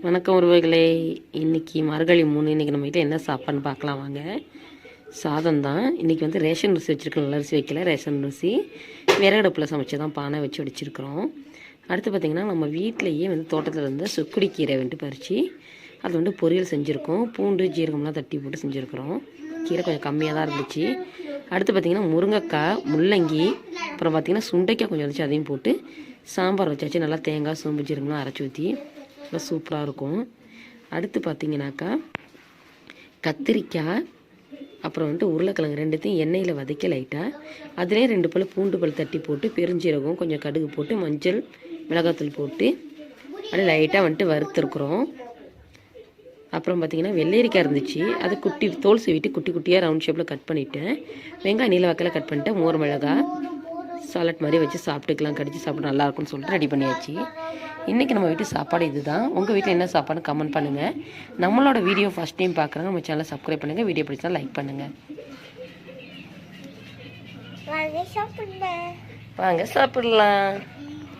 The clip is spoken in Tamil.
வணக்கம் உறவுகளே. இன்றைக்கி மார்கழி 3. இன்றைக்கி நம்ம வீட்டில் என்ன சாப்பாடுன்னு பார்க்கலாம் வாங்க. சாதம் தான். இன்றைக்கி வந்து ரேஷன் அரிசி வச்சுருக்கோம். நல்ல அரிசி வைக்கல, ரேஷன் அரிசி விறகடுப்பில் சமைச்சு தான் பானை வச்சு வச்சுருக்கிறோம். அடுத்து பார்த்திங்கன்னா நம்ம வீட்டிலையே வந்து தோட்டத்தில் இருந்து சுக்குடி கீரை வந்துட்டு பறித்து அது வந்து பொரியல் செஞ்சுருக்கோம். பூண்டு ஜீரகம்லாம் தட்டி போட்டு செஞ்சுருக்கிறோம். கீரை கொஞ்சம் கம்மியாக தான் இருந்துச்சு. அடுத்து பார்த்திங்கன்னா முருங்கைக்காய், முள்ளங்கி, அப்புறம் பார்த்திங்கன்னா சுண்டைக்காய் கொஞ்சம் வந்துச்சு, அதையும் போட்டு சாம்பார் வச்சாச்சு. நல்லா தேங்காய் சோம்பு ஜீரகம்லாம் அரைச்சி ஊற்றி நல்லா சூப்பராக இருக்கும். அடுத்து பார்த்திங்கனாக்கா கத்திரிக்காய், அப்புறம் வந்துட்டு உருளைக்கிழங்கு ரெண்டுத்தையும் எண்ணெயில் வதக்கி லைட்டாக அதிலே 2 பல் பூண்டு பல் தட்டி போட்டு பெருஞ்சீரகம் கொஞ்சம் கடுகு போட்டு மஞ்சள் மிளகாத்தூள் போட்டு அப்படியே லைட்டாக வந்துட்டு வறுத்துருக்குறோம். அப்புறம் பார்த்திங்கன்னா வெள்ளரிக்காய் இருந்துச்சு, அது குட்டி தோல் சீவிட்டு குட்டி குட்டியாக ரவுண்ட் ஷேப்பில் கட் பண்ணிவிட்டேன். வெங்காயம் நீல வாக்கில் கட் பண்ணிட்டேன். மோர் மிளகாய் சாலட் மாதிரி வச்சு சாப்பிட்டுக்கலாம், கடிச்சு சாப்பிட்டு நல்லாயிருக்குன்னு சொல்லிட்டு ரெடி பண்ணியாச்சு. இன்றைக்கி நம்ம வீட்டு சாப்பாடு இது தான். உங்கள் வீட்டில் என்ன சாப்பாடு கமெண்ட் பண்ணுங்கள். நம்மளோட வீடியோ ஃபஸ்ட் டைம் பார்க்குறாங்க, நம்ம சேனலை சப்ஸ்கிரைப் பண்ணுங்கள். வீடியோ பிடிச்சா லைக் பண்ணுங்கள். வாங்க சாப்பிடலாம்.